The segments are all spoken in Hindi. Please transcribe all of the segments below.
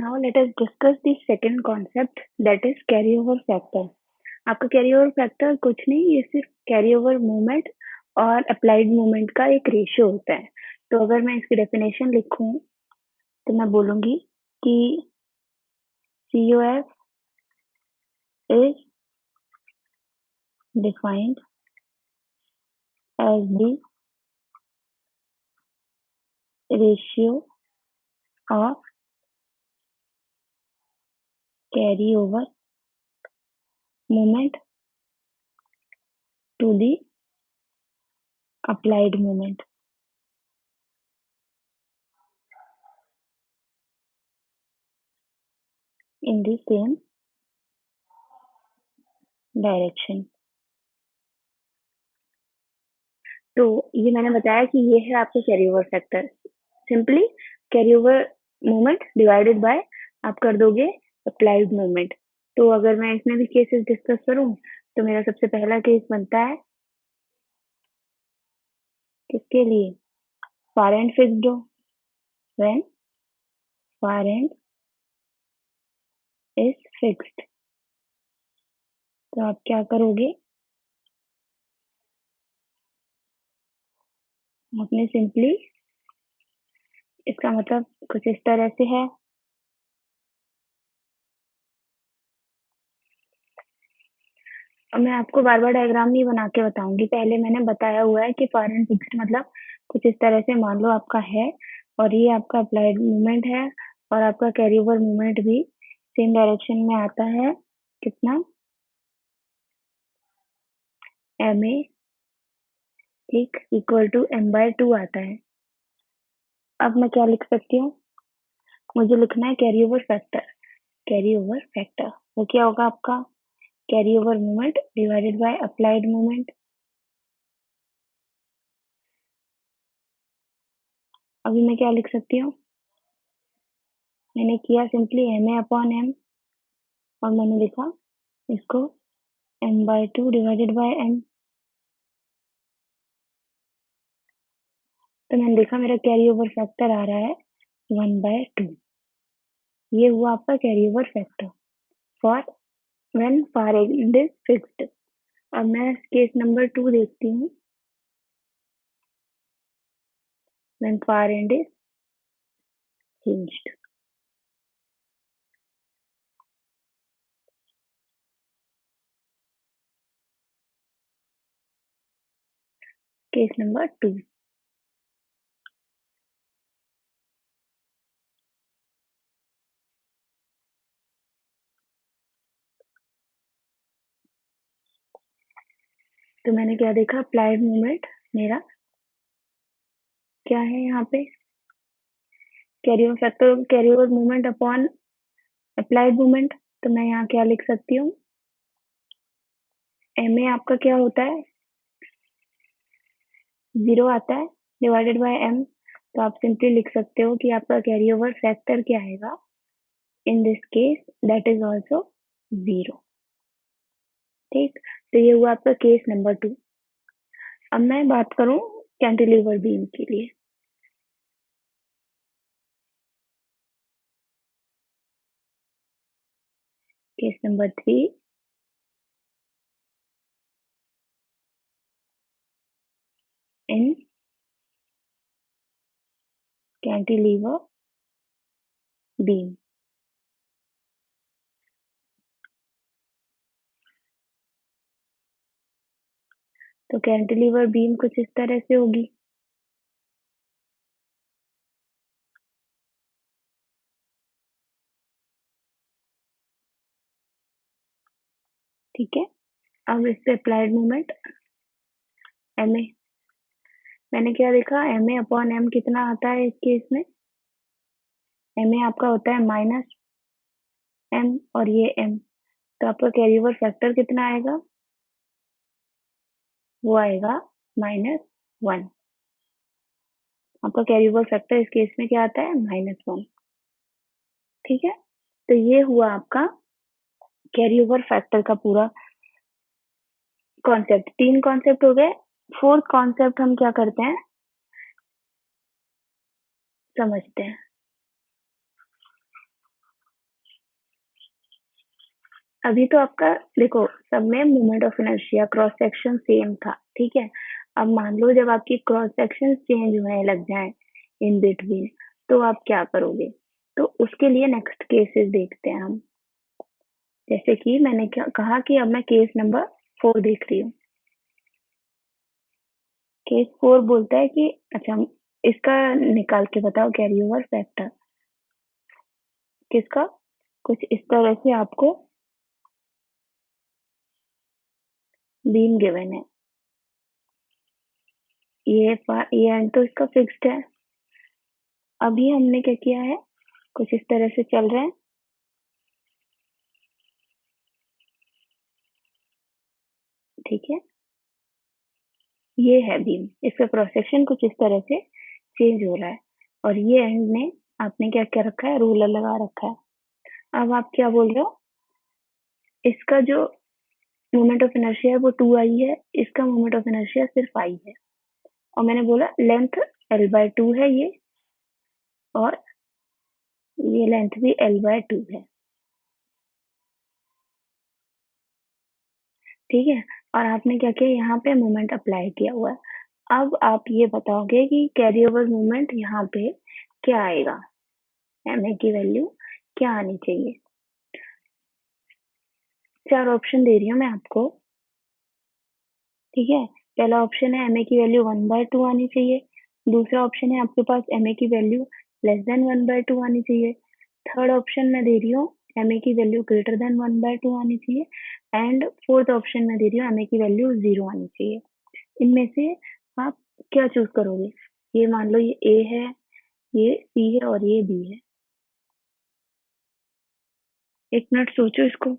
Now let us discuss the second concept, that is carryover factor. आपका कैरी ओवर फैक्टर कुछ नहीं, ये सिर्फ कैरी ओवर मूवमेंट और अप्लाइड मूवमेंट का एक रेशियो होता है। तो अगर मैं इसकी डेफिनेशन लिखूं तो मैं बोलूंगी कि COF is defined as the ratio of carry over movement to the applied movement. In the same direction. तो ये मैंने बताया कि ये है आपका carry over factor. Simply carry over movement divided by आप कर दोगे अप्लाइड मूवमेंट। तो अगर मैं इसमें भी केसेस डिस्कस करूं तो मेरा सबसे पहला केस बनता है किसके लिए, फार एंड फिक्स्ड हो, when far and is fixed. तो आप क्या करोगे, आपने सिंपली इसका मतलब कुछ इस तरह से है। अब मैं आपको बार बार डायग्राम नहीं बना के बताऊंगी, पहले मैंने बताया हुआ है कि फार एंड फिक्स्ड मतलब कुछ इस तरह से मान लो आपका है और ये आपका अप्लाइड मूवमेंट है और आपका कैरी ओवर मूवमेंट भी सेम डायरेक्शन में आता है। कितना, MA ठीक इक्वल टू M/2 आता है। अब मैं क्या लिख सकती हूँ, मुझे लिखना है carry over factor. Carry over factor वो क्या होगा आपका, carry over movement divided by applied movement. अभी मैं क्या लिख सकती हूँ, मैंने किया सिंपली MA/M और मैंने लिखा इसको M/2 डिवाइडेड बाय M। तो मैंने देखा मेरा कैरी ओवर फैक्टर आ रहा है 1/2। ये हुआ आपका carry over factor for when far and is fixed. अब मैं केस नंबर 2 देखती हूँ, when far and is hinged. Case number 2, तो मैंने क्या देखा, अप्लाइड मूवमेंट मेरा क्या है यहाँ पे, carry over factor carry over movement upon applied movement. तो मैं यहाँ क्या लिख सकती हूँ, MA आपका क्या होता है, 0 आता है डिवाइडेड बाय M। तो आप सिंपली लिख सकते हो कि आपका कैरी ओवर फैक्टर क्या आएगा, in this case that is also 0। ठीक, तो ये हुआ आपका केस नंबर 2। अब मैं बात करूं कैंटिलीवर बीम के लिए। केस नंबर 3, इन कैंटिलीवर बीम। तो कैंटिलीवर बीम कुछ इस तरह से होगी। ठीक है, अब इस पे अप्लाइड मूवमेंट MA, मैंने क्या देखा, MA/M कितना आता है इस केस में, MA आपका होता है -M और ये M। तो आपका कैरी ओवर फैक्टर कितना आएगा, वो आएगा -1। आपका कैरी ओवर फैक्टर इस केस में क्या आता है, -1। ठीक है, तो ये हुआ आपका कैरी ओवर फैक्टर का पूरा कॉन्सेप्ट। 3 कॉन्सेप्ट हो गए। 4th कॉन्सेप्ट हम क्या करते हैं, समझते हैं। अभी तो आपका देखो सब में moment of inertia cross section same था, ठीक है। अब मान लो जब आपकी क्रॉस सेक्शन चेंज होने लग जाए इन बिटवीन, तो आप क्या करोगे? तो उसके लिए नेक्स्ट केसेस देखते हैं हम। जैसे कि मैंने क्या कहा कि अब मैं केस नंबर 4 देख रही हूँ। केस 4 बोलता है कि अच्छा, इसका निकाल के बताओ कैरी ओवर फैक्टर किसका। कुछ इस तरह से आपको बीम गिवन है, ये एंड तो इसका फिक्स्ड है। अभी हमने क्या किया है, कुछ इस तरह से चल रहा है, ठीक है। ये है बीम, इसका क्रॉस सेक्शन कुछ इस तरह से चेंज हो रहा है, और ये एंड में आपने क्या क्या रखा है, रूलर लगा रखा है। अब आप क्या बोल रहे हो, इसका जो मोमेंट ऑफ इनर्शिया है वो 2 आई है, इसका मोमेंट ऑफ इनर्शिया सिर्फ आई है, और मैंने बोला लेंथ L/2 है ये, और ये लेंथ भी L/2 है, ठीक है। और आपने क्या किया, यहाँ पे मोमेंट अप्लाई किया हुआ है। अब आप ये बताओगे कि कैरी ओवर मोमेंट यहाँ पे क्या आएगा, एम ए की वैल्यू क्या आनी चाहिए। 4 ऑप्शन दे रही हूँ मैं आपको, ठीक है। पहला ऑप्शन है एम ए की वैल्यू 1/2 आनी चाहिए। दूसरा ऑप्शन है आपके पास एम ए की वैल्यू लेस देन 1/2 आनी चाहिए। थर्ड ऑप्शन में दे रही हूँ एम ए की वैल्यू ग्रेटर देन 1/2 आनी चाहिए। एंड फोर्थ ऑप्शन में दे रही हूँ एम ए की वैल्यू 0 आनी चाहिए। इनमें से आप क्या चूज करोगे? ये मान लो ये ए है, ये सी है और ये बी है। एक मिनट सोचो इसको।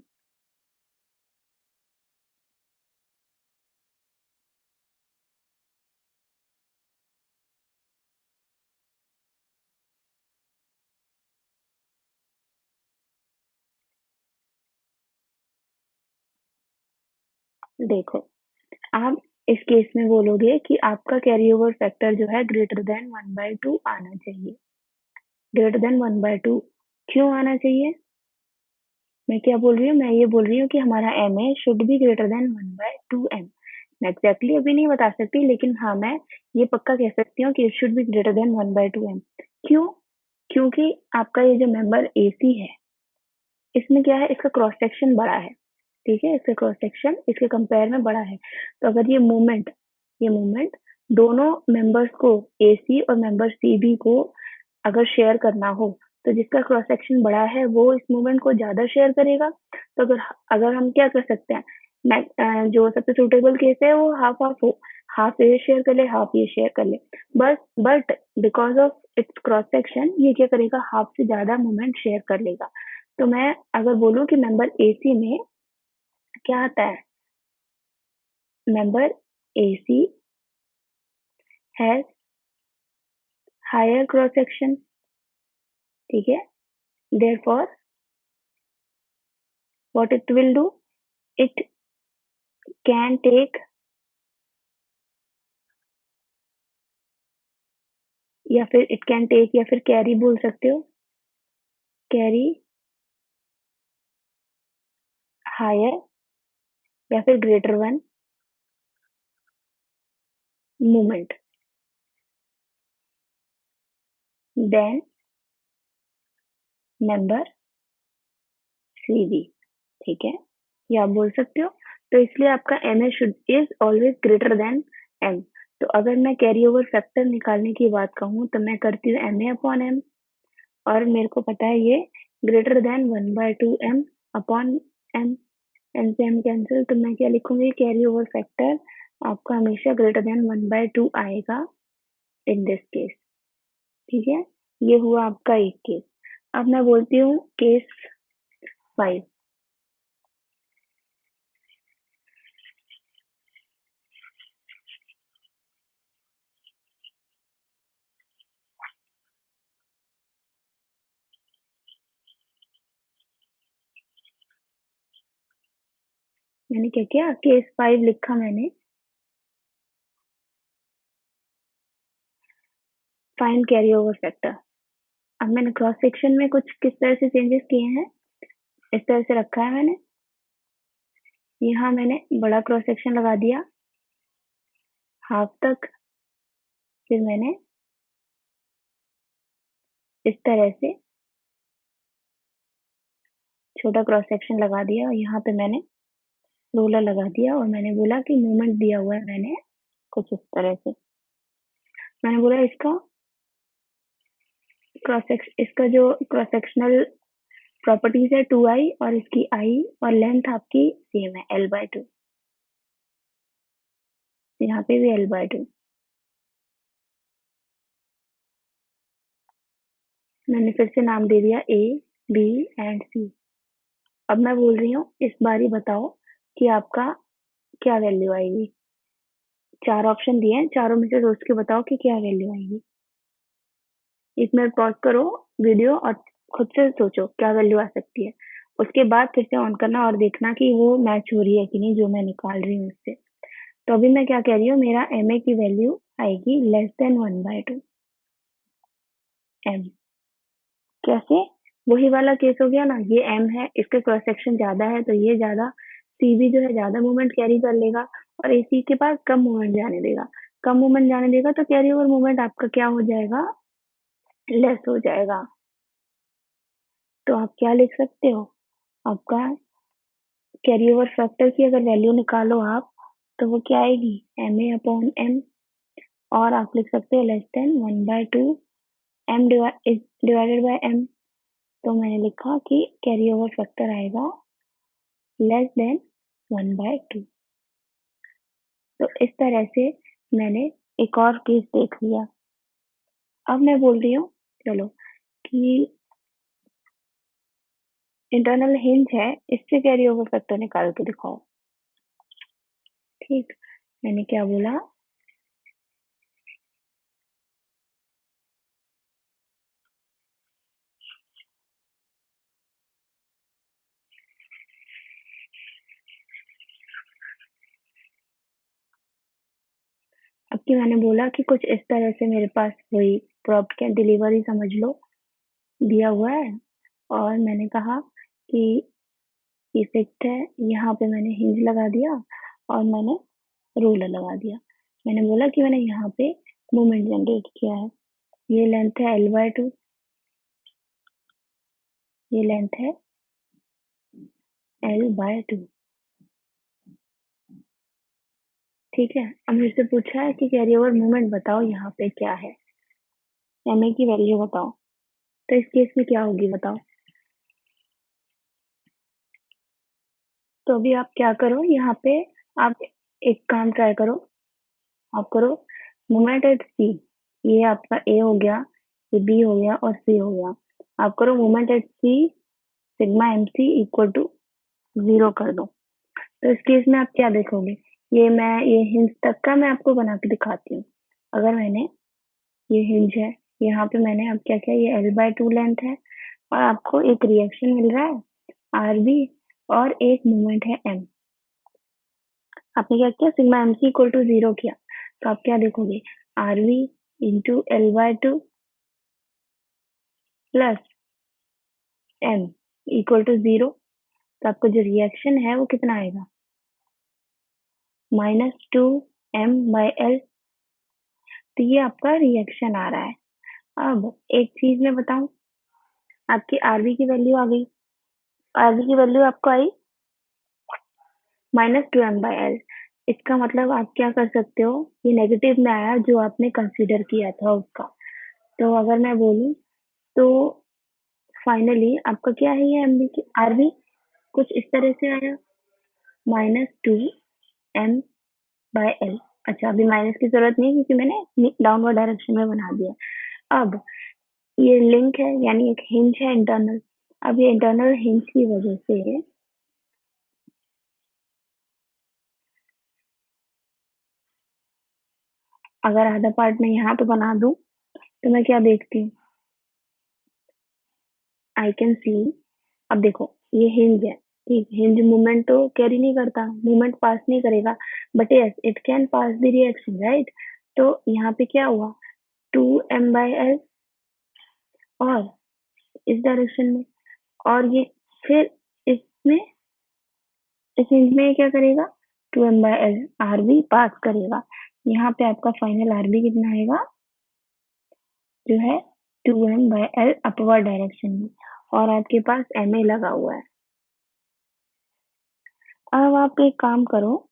देखो, आप इस केस में बोलोगे कि आपका कैरी ओवर फैक्टर जो है ग्रेटर देन 1/2 आना चाहिए। ग्रेटर देन 1/2 क्यों आना चाहिए? मैं क्या बोल रही हूँ, मैं ये बोल रही हूँ कि हमारा M A should be greater than 1/2 M. मैं एग्जैक्टली अभी नहीं बता सकती, लेकिन हाँ मैं ये पक्का कह सकती हूँ कि it should be greater than 1/2 M. क्यों? क्योंकि आपका ये जो मेंबर ए सी है, इसमें क्या है, इसका क्रॉस सेक्शन बड़ा है, ठीक है। इसका क्रॉस सेक्शन इसके कंपेयर में बड़ा है। तो अगर ये मूवमेंट दोनों मेंबर्स को, ए सी और मेंबर सी बी को अगर शेयर करना हो, तो जिसका क्रॉस सेक्शन बड़ा है वो इस मूवमेंट को ज्यादा शेयर करेगा। तो अगर अगर हम क्या कर सकते हैं, जो सबसे सुटेबल केस है वो हाफ हाफ हो, हाफ ये शेयर कर ले, हाफ ये शेयर कर ले। बस but because of its cross section ये क्या करेगा, हाफ से ज्यादा मूवमेंट शेयर कर लेगा। तो मैं अगर बोलूं कि मेंबर ए सी में क्या आता है, member AC has higher cross section, ठीक है। therefore what it will do, it can take, या फिर it can take या फिर carry बोल सकते हो, carry higher या फिर greater one movement than member CV, ठीक है। ये आप बोल सकते हो। तो इसलिए आपका M A should is always greater than M. तो अगर मैं कैरी ओवर फैक्टर निकालने की बात कहूँ तो मैं करती हूँ एम ए अपॉन एम, और मेरे को पता है ये greater than 1/2 M upon M. M से एम कैंसिल, तो मैं क्या लिखूंगी, कैरी ओवर फैक्टर आपका हमेशा ग्रेटर देन 1/2 आएगा इन दिस केस, ठीक है। ये हुआ आपका एक केस। अब मैं बोलती हूँ केस 5। मैंने क्या किया, केस 5 लिखा मैंने, फाइंड कैरी ओवर फैक्टर। अब मैंने क्रॉस सेक्शन में कुछ किस तरह से चेंजेस किए हैं, इस तरह से रखा है मैंने, यहाँ मैंने बड़ा क्रॉस सेक्शन लगा दिया हाफ तक, फिर मैंने इस तरह से छोटा क्रॉस सेक्शन लगा दिया और यहाँ पे मैंने रोलर लगा दिया और मैंने बोला कि मूवमेंट दिया हुआ है मैंने कुछ इस तरह से। मैंने बोला इसका जो क्रॉस सेक्शनल प्रॉपर्टीज है 2i और इसकी i और लेंथ आपकी सेम है l/2, यहाँ पे भी l/2। मैंने फिर से नाम दे दिया A, B एंड C। अब मैं बोल रही हूँ इस बार ही बताओ कि आपका क्या वैल्यू आएगी। 4 ऑप्शन दिए हैं, चारों में से सोच के बताओ कि क्या वैल्यू आएगी। 1 मिनट पॉज़ करो वीडियो और खुद से सोचो क्या वैल्यू आ सकती है। उसके बाद फिर से ऑन करना और देखना कि वो मैच हो रही है कि नहीं जो मैं निकाल रही हूँ उससे। तो अभी मैं क्या कह रही हूँ, मेरा MA की वैल्यू आएगी लेस देन 1/2 M। कैसे? वही वाला केस हो गया ना, ये M है, इसके क्रॉस सेक्शन ज़्यादा है तो ये ज़्यादा, CB जो है ज़्यादा मूवमेंट कैरी कर लेगा और AC के पास कम मूवमेंट जाने देगा। कम मूवमेंट जाने देगा तो कैरी ओवर मूवमेंट आपका क्या हो जाएगा? लेस हो जाएगा। तो आप क्या लिख सकते हो? आपका कैरी ओवर फैक्टर की अगर वैल्यू निकालो आप, तो वो क्या आएगी? MA/M और आप लिख सकते हो less than 1/2 M divided by M। तो मैंने लिखा कि कैरी ओवर फैक्टर आएगा लेस देन 1/2। तो इस तरह से मैंने एक और केस देख लिया। अब मैं बोल रही हूँ चलो कि इंटरनल हिंज है, इससे कैरी ओवर फैक्टर निकाल के दिखाओ। ठीक, मैंने क्या बोला? अब की मैंने बोला कि कुछ इस तरह से मेरे पास वही प्रॉप्ट कैंटिलीवर ही समझ लो दिया हुआ है और मैंने कहा कि इफेक्ट है, यहाँ पे मैंने हिंज लगा दिया और मैंने रोलर लगा दिया। मैंने बोला कि मैंने यहाँ पे मोमेंट जनरेट किया है। ये लेंथ है l/2, ये लेंथ है l/2। ठीक है, अब मेरे से पूछा है कि कैरी ओवर मोमेंट बताओ यहाँ पे क्या है, MA की वैल्यू बताओ। तो इस केस में क्या होगी बताओ। तो अभी आप क्या करो, यहाँ पे आप एक काम ट्राई करो, आप करो मोमेंट एट C। ये आपका A हो गया, ये B हो गया और C हो गया। आप करो moment at C sigma MC equal to 0 कर दो। तो इस केस में आप क्या देखोगे, ये हिंज तक का मैं आपको बना के दिखाती हूँ। अगर मैंने ये हिंज है, यहाँ पे मैंने अब क्या किया, ये l/2 लेंथ है और आपको एक रिएक्शन मिल रहा है RB और एक मूवमेंट है M। आपने क्या किया, सिग्मा MC इक्वल टू 0 किया। तो आप क्या देखोगे, RB into l/2 plus M equal to 0। तो आपको जो रिएक्शन है वो कितना आएगा, -2M/L। तो ये आपका रिएक्शन आ रहा है। अब एक चीज मैं बताऊं, आपकी RB की वैल्यू आ गई, RB की वैल्यू आपको आई -2M/L। इसका मतलब आप क्या कर सकते हो, ये नेगेटिव में आया जो आपने कंसीडर किया था उसका। तो अगर मैं बोलूं तो फाइनली आपका क्या है, ये MB की RB कुछ इस तरह से आया -2M/L। अच्छा, अभी माइनस की जरूरत नहीं क्योंकि मैंने डाउनवर्ड डायरेक्शन में बना दिया। अब ये लिंक है यानी एक हिंज है इंटरनल। अब ये इंटरनल हिंज की वजह से अगर आधा पार्ट मैं यहाँ पे बना दूं तो मैं क्या देखती हूँ, आई कैन सी। अब देखो ये हिंज है, ठीक, हिंज मूवमेंट तो कैरी नहीं करता, मूवमेंट पास नहीं करेगा, but yes it can pass the reaction right. तो यहाँ पे क्या हुआ, 2M/L और इस डायरेक्शन में, और ये फिर इसमें इस हिंज में क्या करेगा, 2m/l आरबी पास करेगा। यहाँ पे आपका फाइनल आरबी कितना आएगा, जो है 2m/l अपवर्ड डायरेक्शन में, और आपके पास ma लगा हुआ है। अब आप एक काम करो,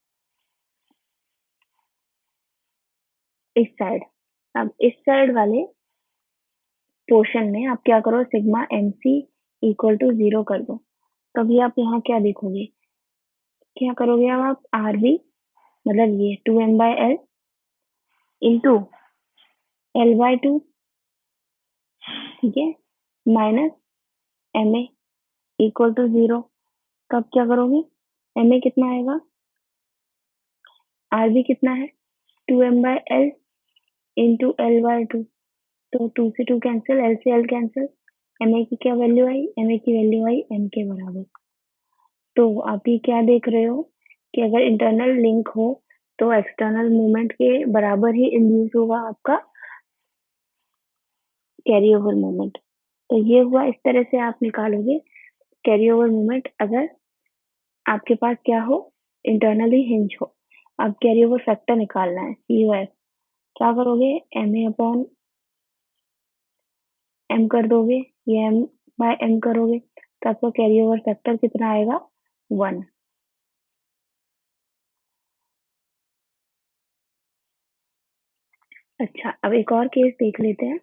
इस साइड, अब इस साइड वाले पोर्शन में आप क्या करो, सिग्मा mc इक्वल टू 0 कर दो। तभी आप यहाँ क्या देखोगे, क्या करोगे, अब आप आरबी मतलब ये 2m/l इंटू l/2, ठीक है, माइनस ma इक्वल टू 0। तब क्या करोगे, ma कितना आएगा, आरबी कितना है, 2m/l इंटू l/2, तो 2 से 2 कैंसिल, l से l कैंसिल, ma की क्या वैल्यू आई, ma की वैल्यू आई m के बराबर। तो आप ये क्या देख रहे हो कि अगर इंटरनल लिंक हो तो एक्सटर्नल मूवमेंट के बराबर ही इंड्यूस होगा आपका कैरी ओवर मूवमेंट। तो ये हुआ, इस तरह से आप निकालोगे कैरी ओवर मूवमेंट अगर आपके पास क्या हो, इंटरनली हिंज हो। अब कैरी ओवर फैक्टर निकालना है, COF। क्या करोगे, ma/m कर दोगे, या m/m करोगे, तो आपका कैरी ओवर फैक्टर कितना आएगा, 1। अच्छा, अब एक और केस देख लेते हैं।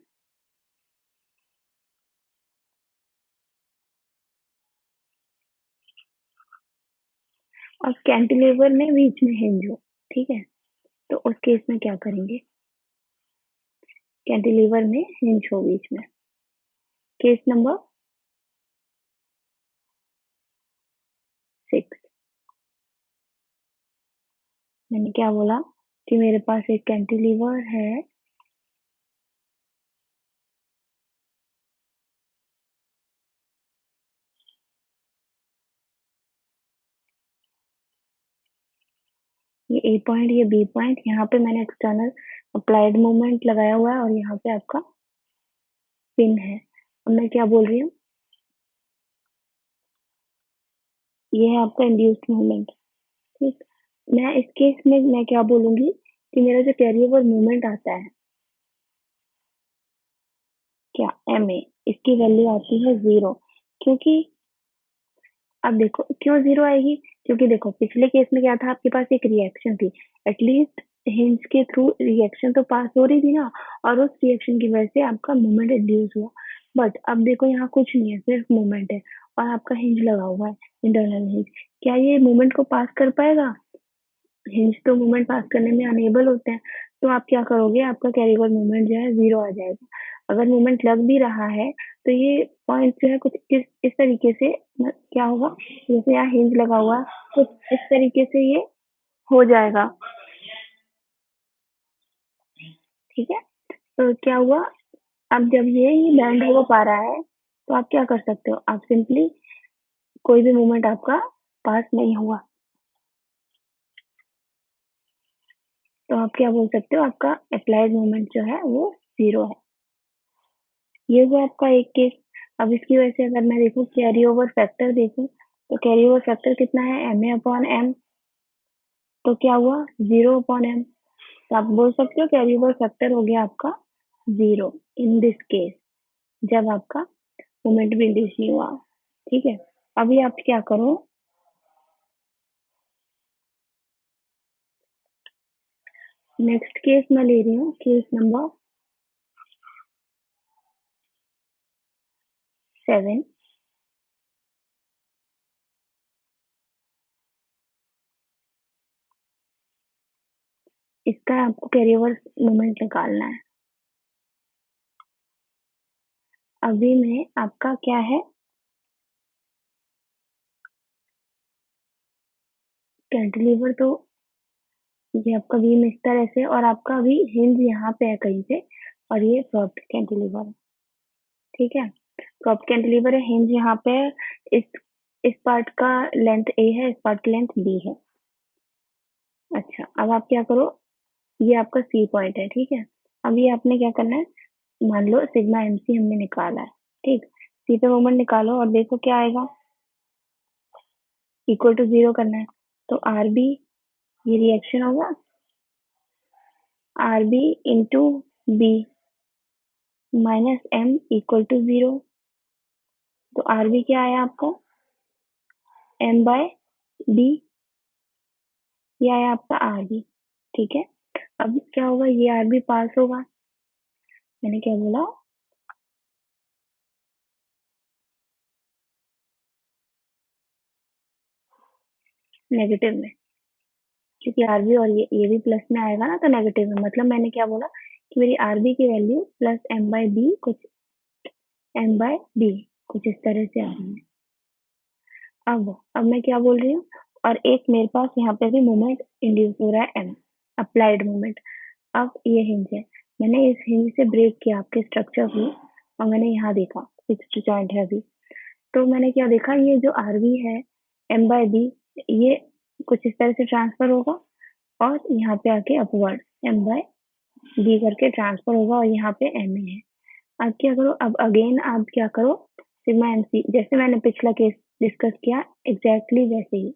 अब कैंटिलीवर में बीच में हिंज हो, ठीक है, तो उस केस में क्या करेंगे, कैंटिलीवर में हिंज हो बीच में। केस नंबर 6, मैंने क्या बोला कि मेरे पास एक कैंटिलीवर है, ये ए पॉइंट, ये बी पॉइंट, यहाँ पे मैंने एक्सटर्नल अप्लाइड मोमेंट लगाया हुआ है और यहाँ पे आपका पिन है। अब मैं क्या बोल रही हूँ, ये है आपका इंड्यूस्ड मोमेंट, ठीक। मैं इस केस में मैं क्या बोलूंगी कि मेरा जो कैरी ओवर मोमेंट आता है, क्या, ma, इसकी वैल्यू आती है 0, क्योंकि अब देखो क्यों 0 आएगी, क्योंकि देखो पिछले केस में क्या था, आपके पास एक रिएक्शन थी, एटलीस्ट हिंज के थ्रू रिएक्शन तो पास हो रही थी ना, और उस रिएक्शन की वजह से आपका मूवमेंट इंड्यूस हुआ। बट अब देखो यहाँ कुछ नहीं है, सिर्फ मूवमेंट है, और आपका हिंज लगा हुआ है, इंटरनल हिंज। क्या ये मूवमेंट को पास कर पाएगा, हिंज तो मूवमेंट पास करने में अनेबल होते हैं। तो आप क्या करोगे, आपका कैरी ओवर मूवमेंट जो है 0 आ जाएगा। अगर मूवमेंट लग भी रहा है तो ये पॉइंट जो है कुछ इस तरीके से क्या होगा, जैसे यहाँ हिंज लगा हुआ है, कुछ इस तरीके से ये हो जाएगा, ठीक है। तो क्या हुआ, अब जब ये बैंड हो पा रहा है तो आप क्या कर सकते हो, आप सिंपली कोई भी मूवमेंट आपका पास नहीं हुआ, तो आप क्या बोल सकते हो, आपका अप्लाइड मूवमेंट जो है वो 0 है। ये हुआ आपका एक केस। अब इसकी वजह से अगर मैं देखूँ कैरी ओवर फैक्टर देखूँ, तो कैरी ओवर फैक्टर कितना है, ma/m, तो क्या हुआ, 0/m। तो आप बोल सकते हो कैरी ओवर फैक्टर हो गया आपका 0 इन दिस केस, जब आपका मोमेंट भी इंड्यूस नहीं हुआ, ठीक है। अभी आप क्या करो, नेक्स्ट केस मैं ले रही हूँ, केस नंबर 7। इसका आपको कैरी ओवर मोमेंट निकालना है। अभी में आपका क्या है, कैंटिलीवर तो ये आपका बीम इस तरह से, और आपका अभी हिंज यहाँ पे है कहीं पे, और ये प्रॉप्ट कैंटिलीवर है, ठीक है। प्रॉप्ट कैंटिलीवर है, हिंज यहाँ पे है, इस इस पार्ट का लेंथ ए है, इस पार्ट की लेंथ बी है। अच्छा, अब आप क्या करो, ये आपका सी पॉइंट है, ठीक है। अब ये आपने क्या करना है, मान लो सिग्मा एमसी हमने निकाला है, ठीक। सी पे मोमेंट निकालो और देखो क्या आएगा, इक्वल टू 0 करना है, तो आर बी ये रिएक्शन होगा, R B into B minus M equal to 0। तो आर बी क्या आया आपका, एम बाय बी, ये आया आपका आर बी। ठीक है, अब क्या होगा, ये आर बी पास होगा, मैंने क्या बोला, नेगेटिव में, क्योंकि आरबी और ये भी प्लस में आएगा ना, तो नेगेटिव में, मतलब मैंने क्या बोला कि मेरी आरबी की value plus M by B कुछ, एम बाय बी कुछ इस तरह से आ रही है। अब मैं क्या बोल रही हूँ, और एक मेरे पास यहाँ पे भी मोमेंट इंड्यूस हो रहा है एम, अप्लाइड मोमेंट। अब ये हिंज है, मैंने इस हिंज से ब्रेक किया आपके स्ट्रक्चर को, और मैंने यहाँ देखा फिक्स्ड जॉइंट है अभी, तो मैंने क्या देखा, ये जो आरबी है एम बाय बी, ये कुछ इस तरह से ट्रांसफर होगा, और यहाँ पे आके अपवर्ड एम बाय बी करके ट्रांसफर होगा, और यहाँ पे एम ए है। अब क्या करो, अब अगेन आप क्या करो, सिग्मा एम सी, जैसे मैंने पिछला केस डिस्कस किया एग्जैक्टली वैसे ही,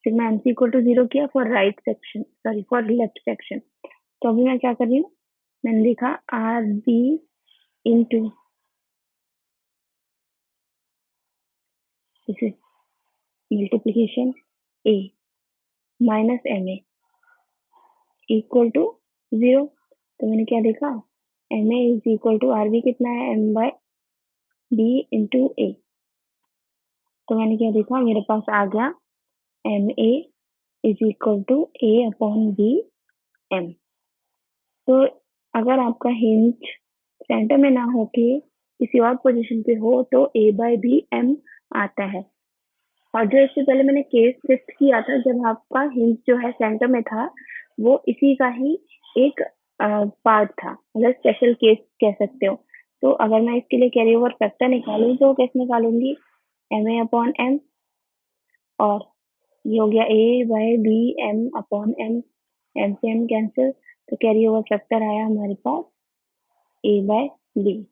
sigma M C equal to 0 किया for right section, sorry for left section. तो अभी मैं क्या कर रही हूँ, मैंने लिखा R B into, this is multiplication A minus M A equal to 0। तो मैंने क्या देखा, M A is equal to R B कितना है, M by B into A. तो मैंने क्या देखा, मेरे पास आ गया M A is equal to A upon B M. तो अगर आपका हिंज सेंटर में ना होके किसी और पोजीशन पे हो तो ए बाय बी एम आता है। और जो इससे पहले मैंने केस शिफ्ट किया था, जब आपका हिंज जो है सेंटर में था, वो इसी का ही एक पार्ट था, मतलब स्पेशल केस कह सकते हो। तो अगर मैं इसके लिए कैरी ओवर फैक्टर निकालूं तो कैसे निकालूंगी, एम ए अपॉन एम, और ये हो गया A by B M upon M, M से एम कैंसिल, तो कैरी ओवर फैक्टर आया हमारे पास ए बाय बी।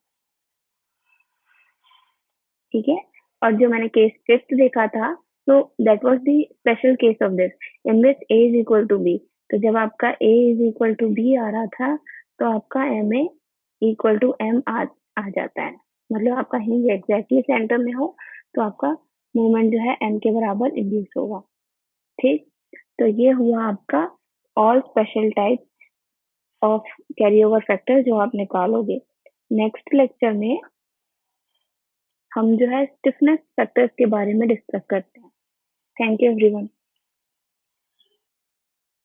ठीक है, और जो मैंने केस फिफ्थ देखा था, तो that was the special case of this, in which A is equal to B. तो जब आपका A is equal to B आ रहा था, तो आपका M A equal to M आ जाता है, मतलब आपका हिंज एग्जैक्टली सेंटर में हो तो आपका मूवमेंट जो है एम के बराबर इंड्यूस होगा। ठीक, तो ये हुआ आपका all special type of carry over factor जो आप निकालोगे। नेक्स्ट लेक्चर में हम जो है स्टिफनेस फैक्टर्स के बारे में डिस्कस करते हैं। Thank you everyone.